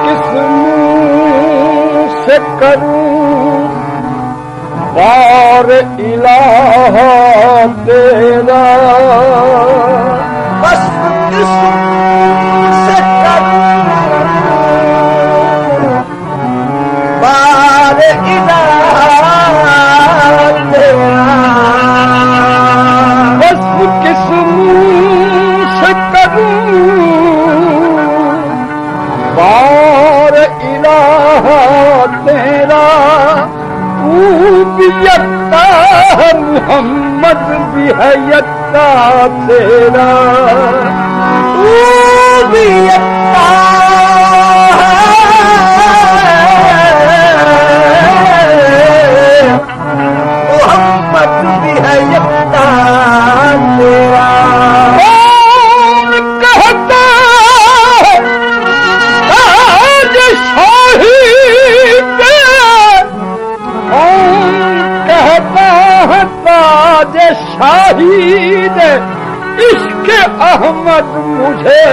किस मुंह से करूं बार इलाहा तेरा, बस किस मुंह से करूं बार इलाहा तेरा, बस किस मुंह से करूं बार इलाहा तेरा, तू भी यत्ता मोहम्मद भी है यत्ता तेरा, तू भी यत्ता मोहम्मद भी है यत्ता तेरा। कौन कहता ताज शाही पे, कौन कहता है ताज शाही दे, इश्क अहमद मुझे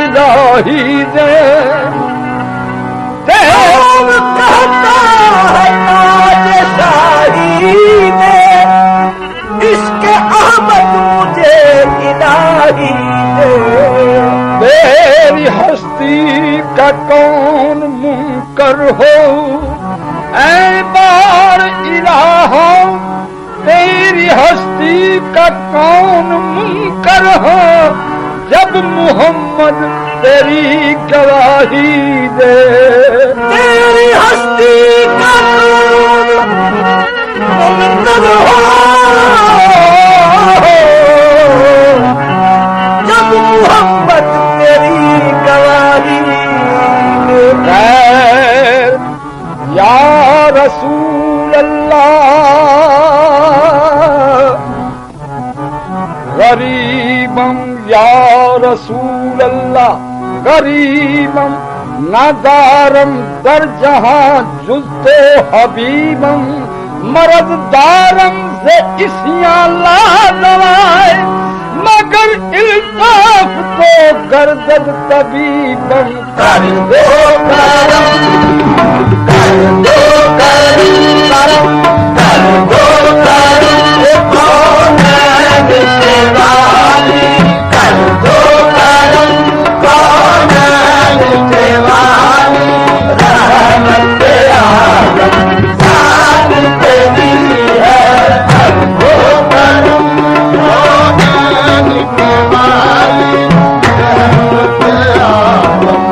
इलाही दे, कौन कहता है ताज शाही दे, इश्क अहमद मुझे इलाही दे। तेरी हस्ती का कौन मुनकर हो ऐ बार इलाहा, तेरी हस्ती का कौन मुनकर हो, जब मोहम्मद तेरी गवाही दे, तेरी हस्ती का कौन मुनकर हो, जब मोहम्मद तेरी गवाही दे। या रसूल अल्लाह गरीबम, या रसूल अल्लाह गरीबम, नादारम दर जहां जुज़्ते हबीबम, मरददारम से इसियां ला दवाए, मगर इल्ताफ तो गर्दद तबीबम, कर दो करम, कर दो करम, कर दो करम, कौन से वाली, कर दो करम, कौन से वाली, रहमत आलम साथ तेरी है, कर दो करम, कौन से वाली, रहमत आलम।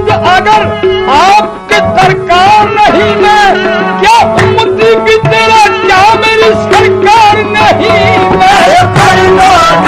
मुझ अगर आपके दरकार नहीं मैं क्या उम्मती की तेरा क्या मेरी सरकार नहीं मैं कर दो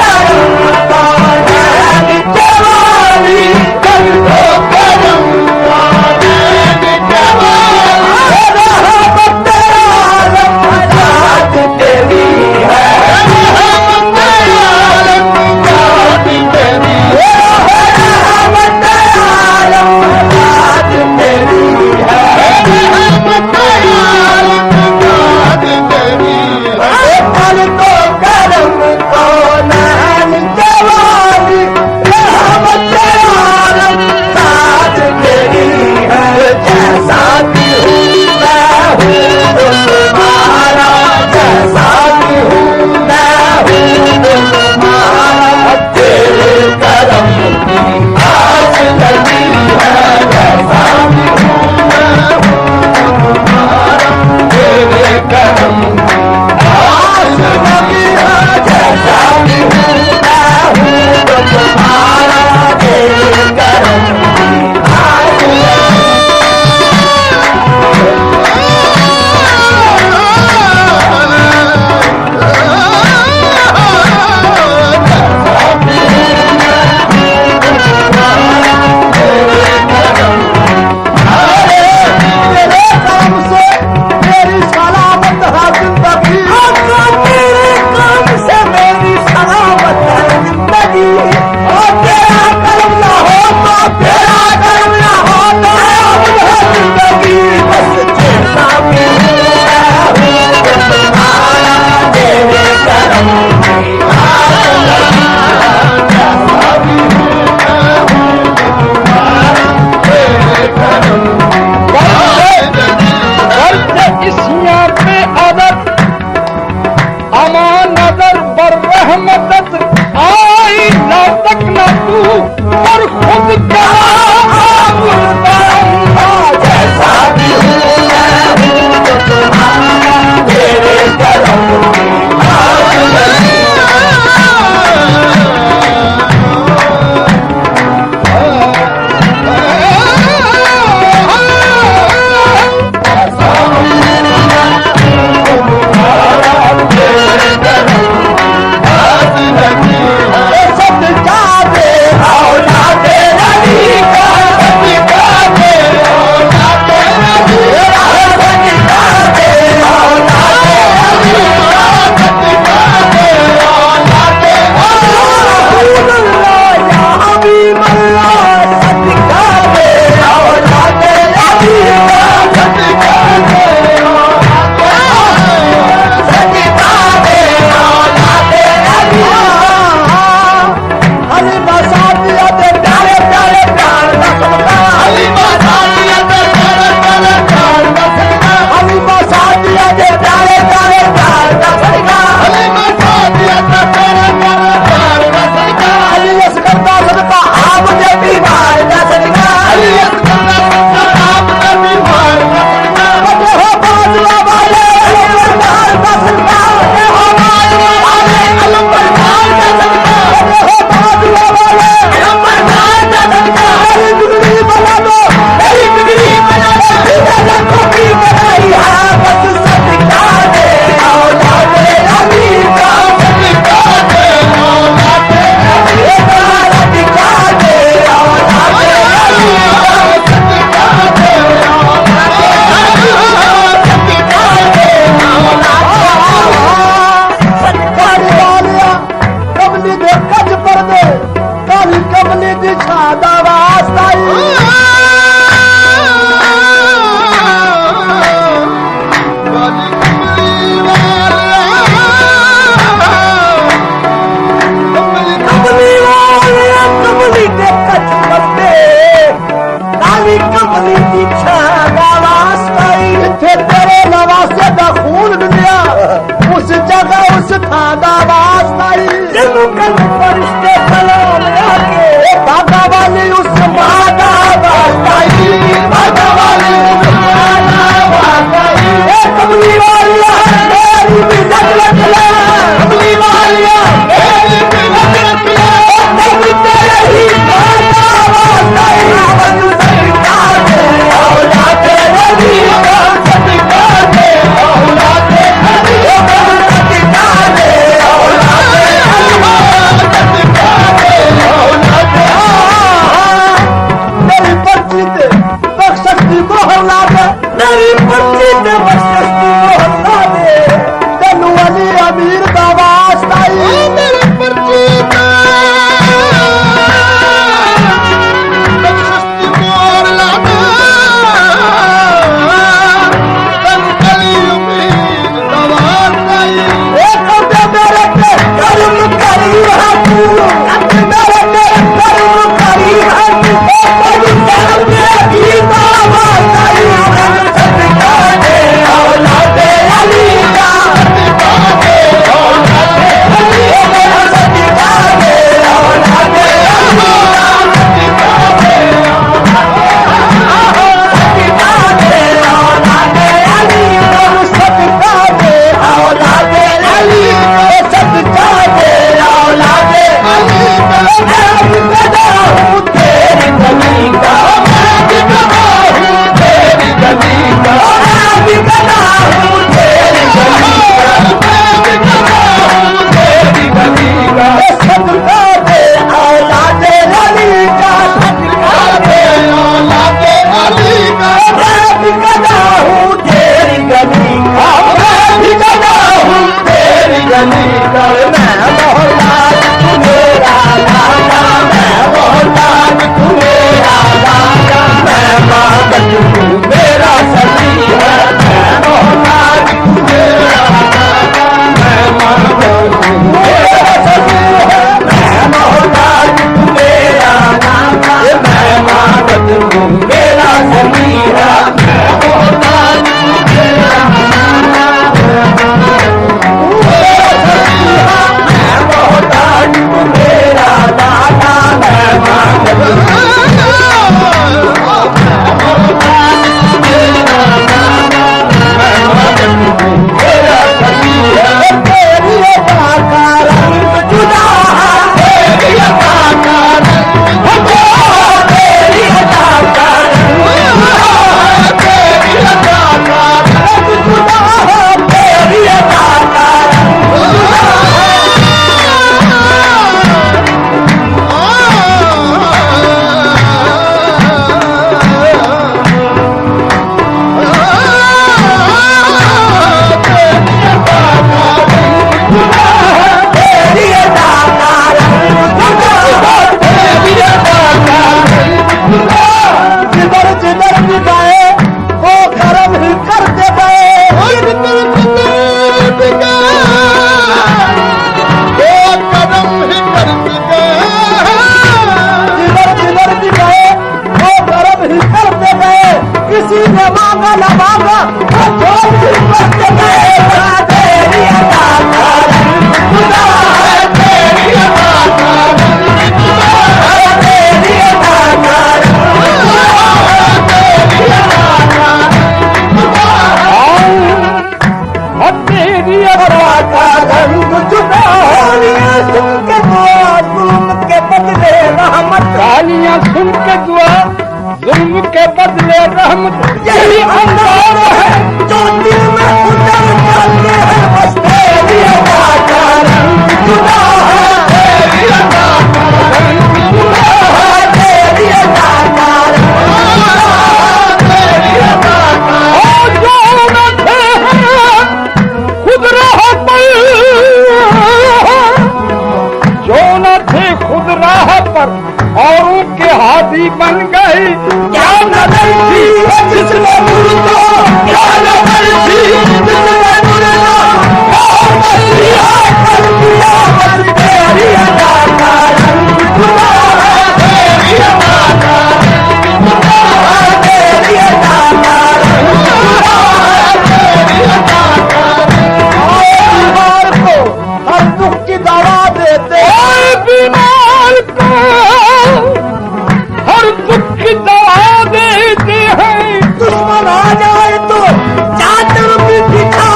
गालियां सुन के दुआ जुल्म के बदले रहमत यही अंदाज है जो दिल में उतर जाते हैं बस तेरी अदा का रंग जुदा है तेरी अदा का रंग जुदा है तेरी अदा का रंग तेरी अदा का जो न थे खुद राह पर जो न थे खुद राह पर औरों के हाथी बन गई क्या नजर थी जिसने मुझको क्या नजर थी जिसने मुझको कर दिया बस तेरी अदा का रंग जुदा है तेरी अदा का रंग जुदा है तेरी अदा का रंग जुदा है तेरी अदा का बीमार को हर दुख की दवा देते बीमार को हर दुख की दवा देते हैं दुश्मन आ जाए तो चादर भी दिखा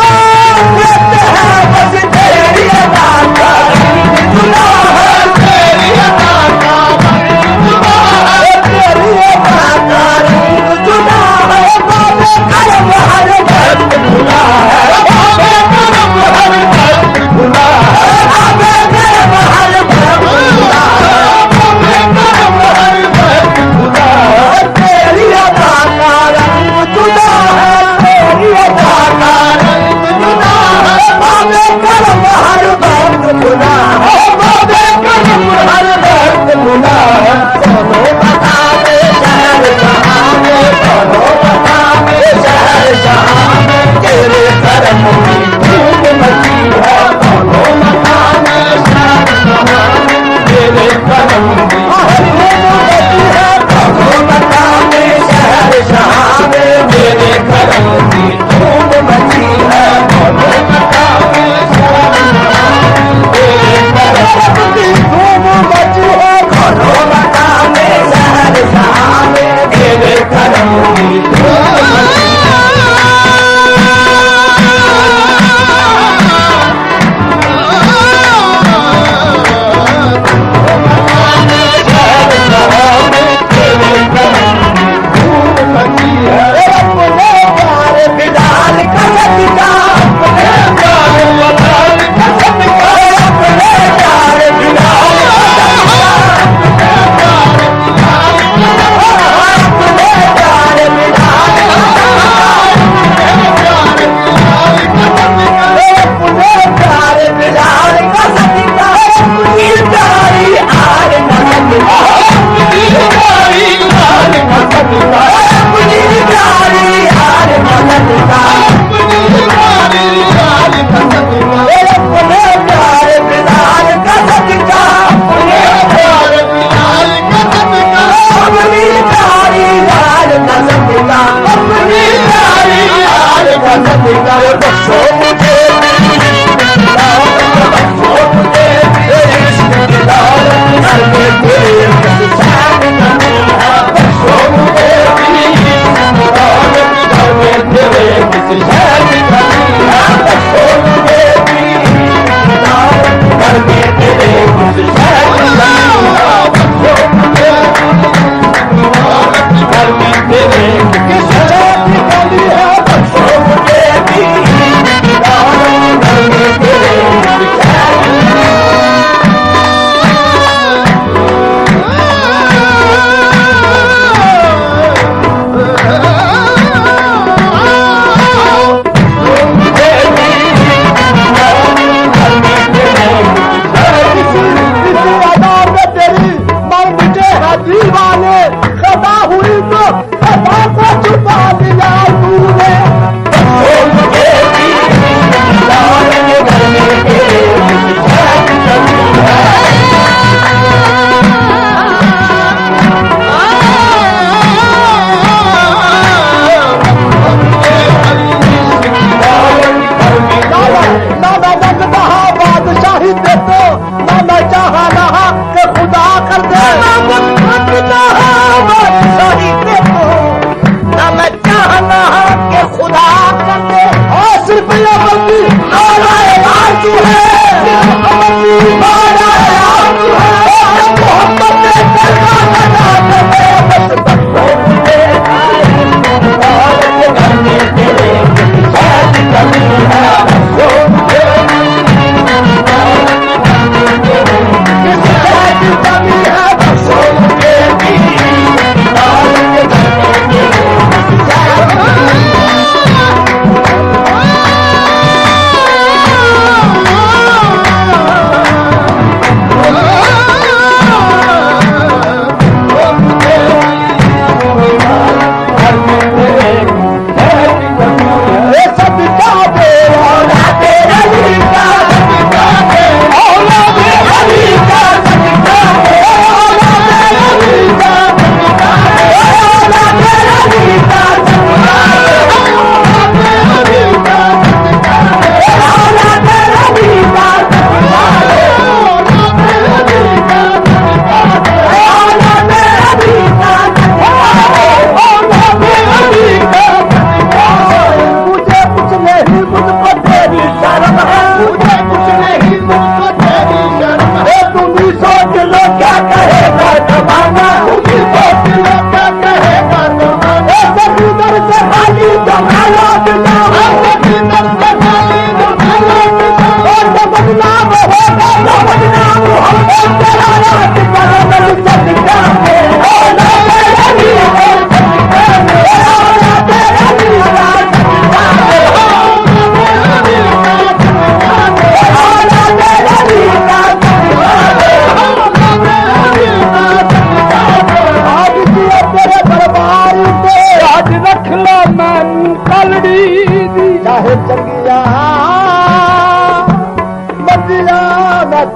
देते हैं बस तेरी अदा का रंग जुदा है तेरी अदा का रंग जुदा है तेरी अदा का रंग जुदा है बाबे करम हर वक्त खुला है बाबे करम हर वक्त खुला है बाबे करम हर वक्त खुला है बाबे करम हर वक्त खुला है तेरी अदा का रंग जुदा है तेरी अदा का रंग जुदा है बाबे करम हर वक्त खुला है बाबे करम हर वक्त खुला है दोनों बता दे शहर जहां में दोनों बता दे शहर जहां में तेरे करम की धूम मची है दोनों बता दे शहर जहां में तेरे करम की धूम मची है दोनों बता दे शहर जहां में तेरे करम की धूम मची है दोनों बता दे शहर जहां में तेरे करम की धूम मची है दोनों बता दे शहर जहां में तेरे करम की धूम मची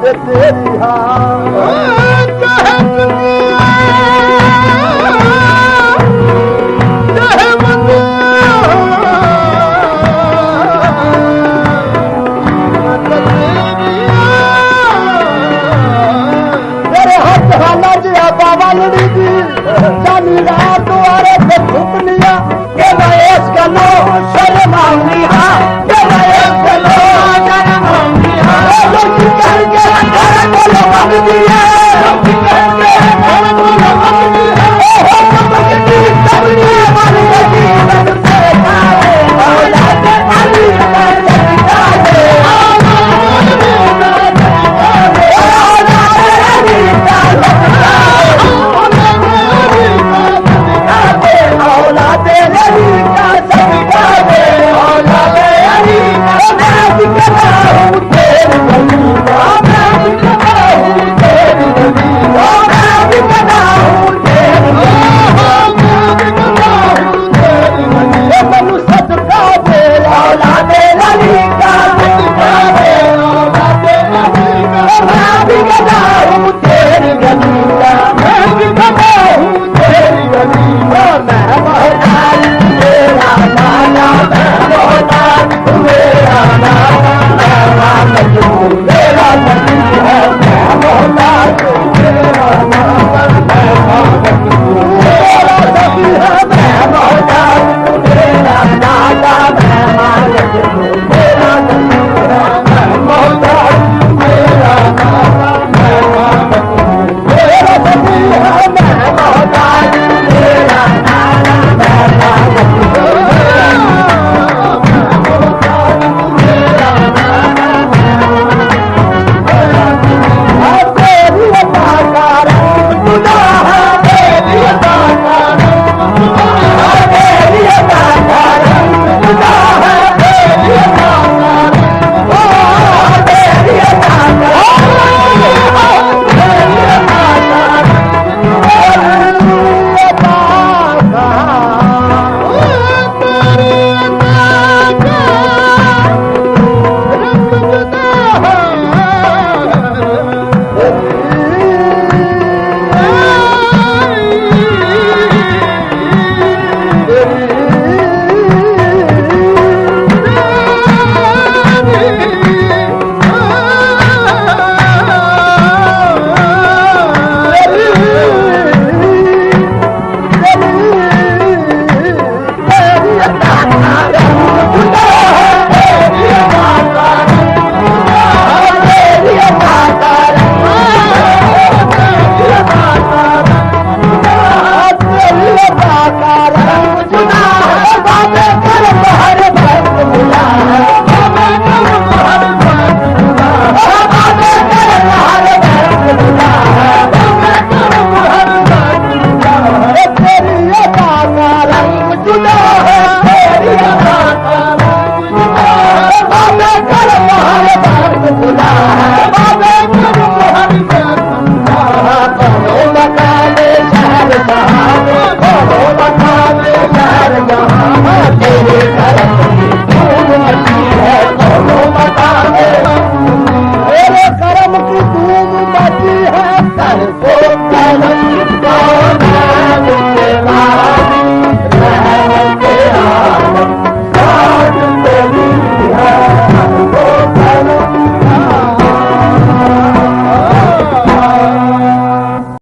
तेरी हाँ